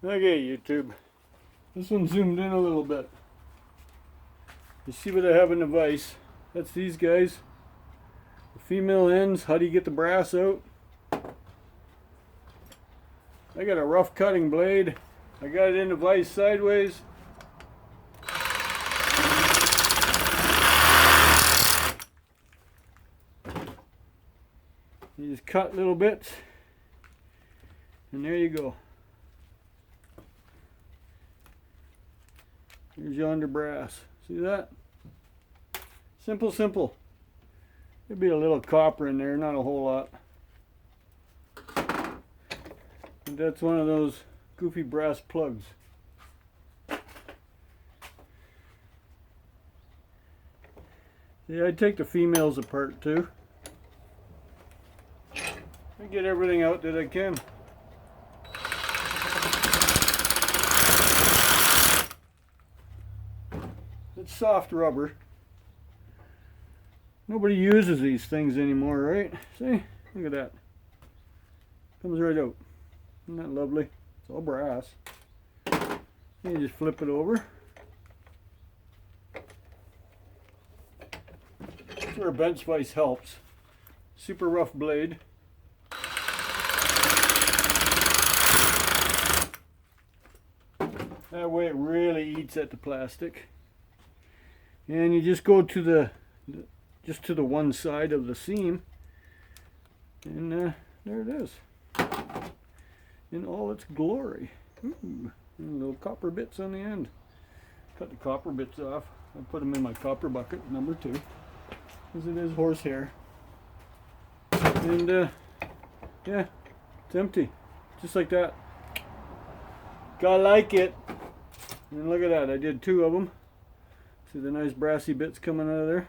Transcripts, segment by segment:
Okay, YouTube. This one zoomed in a little bit. You see what I have in the vise? That's these guys. The female ends. How do you get the brass out? I got a rough cutting blade. I got it in the vise sideways. You just cut little bits, and there you go. Here's your under brass. See that? Simple, simple. There'd be a little copper in there, not a whole lot. And that's one of those goofy brass plugs. Yeah, I'd take the females apart too. I get everything out that I can. It's soft rubber. Nobody uses these things anymore, right? See? Look at that. Comes right out. Isn't that lovely? It's all brass. You just flip it over. That's where a bench vise helps. Super rough blade. That way it really eats at the plastic. And you just go to the one side of the seam, and there it is in all its glory. Ooh, and little copper bits on the end. Cut the copper bits off. I put them in my copper bucket, number 2, because it is horsehair. And yeah, it's empty, just like that. Gotta like it. And look at that, I did 2 of them. See the nice brassy bits coming out of there?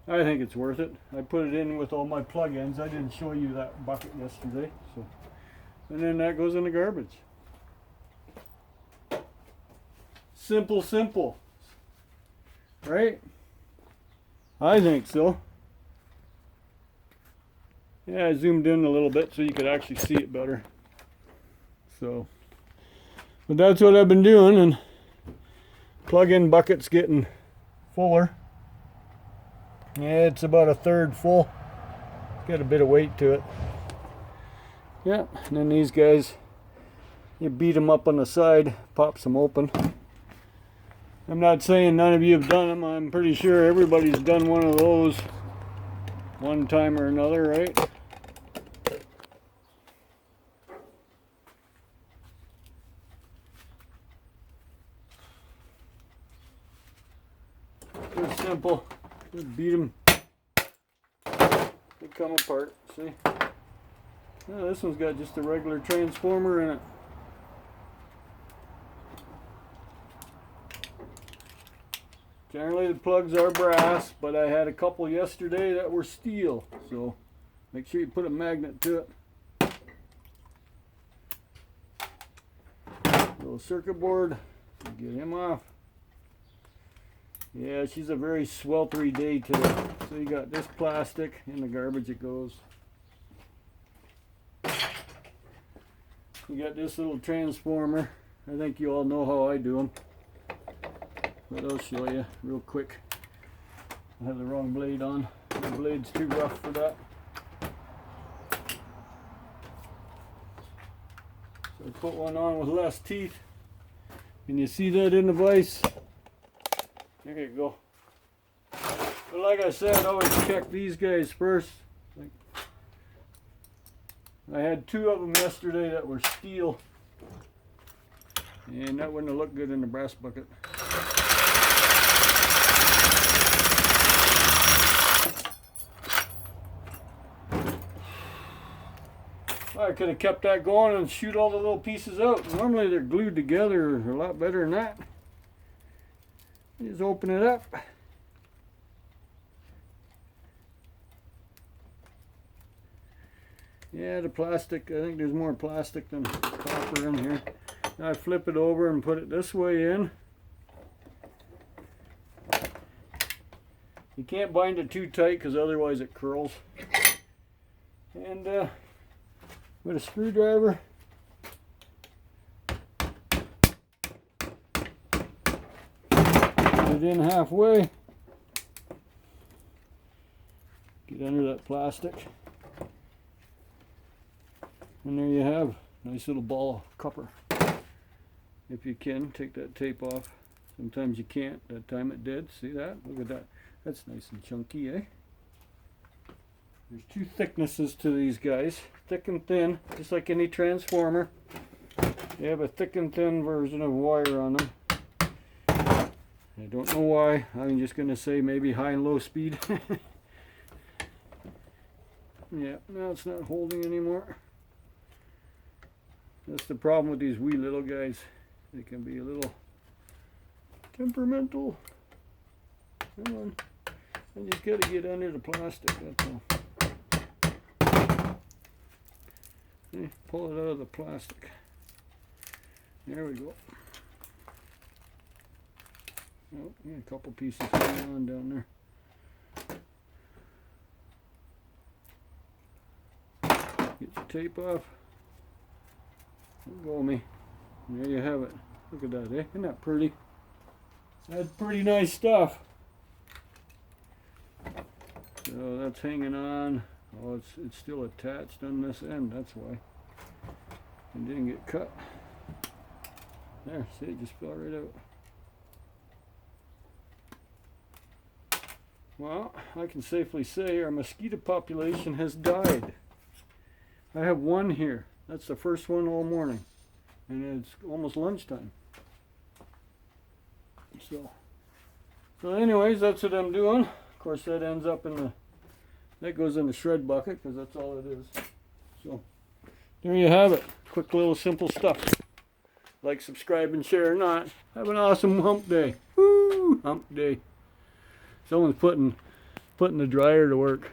I think it's worth it. I put it in with all my plug-ins. I didn't show you that bucket yesterday. So, and then that goes in the garbage. Simple, simple. Right? I think so. Yeah, I zoomed in a little bit so you could actually see it better. So, but that's what I've been doing, and plug-in bucket's getting fuller. Yeah, it's about a third full. It's got a bit of weight to it. Yeah, and then these guys, you beat them up on the side, pops them open. I'm not saying none of you have done them. I'm pretty sure everybody's done one of those one time or another, right? It's simple. Just beat them. They come apart. See? Oh, this one's got just a regular transformer in it. Generally the plugs are brass, but I had a couple yesterday that were steel. So make sure you put a magnet to it. Little circuit board. Get him off. Yeah, she's a very sweltery day today. So you got this plastic, in the garbage it goes. You got this little transformer. I think you all know how I do them. But I'll show you real quick. I have the wrong blade on. The blade's too rough for that. So I put one on with less teeth. Can you see that in the vise? There you go. But like I said, always check these guys first. I had 2 of them yesterday that were steel, and that wouldn't have looked good in the brass bucket. I could have kept that going and shoot all the little pieces out. Normally they're glued together a lot better than that. Just open it up. Yeah, the plastic, I think there's more plastic than copper in here. Now I flip it over and put it this way in. You can't bind it too tight because otherwise it curls. And with a screwdriver, it in halfway. Get under that plastic. And there you have a nice little ball of copper. If you can, take that tape off. Sometimes you can't. That time it did. See that? Look at that. That's nice and chunky, eh? There's two thicknesses to these guys. Thick and thin, just like any transformer. They have a thick and thin version of wire on them. I don't know why. I'm just going to say maybe high and low speed. Yeah, now it's not holding anymore. That's the problem with these wee little guys. They can be a little temperamental. Come on. I just got to get under the plastic, that's all. Okay, pull it out of the plastic. There we go. Oh, yeah, a couple pieces hanging on down there. Get your tape off. Let go of me. And there you have it. Look at that, eh? Isn't that pretty? That's pretty nice stuff. So that's hanging on. Oh, it's still attached on this end. That's why it didn't get cut. There, see, it just fell right out. Well, I can safely say our mosquito population has died. I have one here. That's the first one all morning, and it's almost lunchtime. So anyways, that's what I'm doing. Of course, that ends up in the, that goes in the shred bucket because that's all it is. So there you have it. Quick little simple stuff. Like, subscribe, and share or not. Have an awesome hump day. Woo! Hump day. Someone's putting the dryer to work.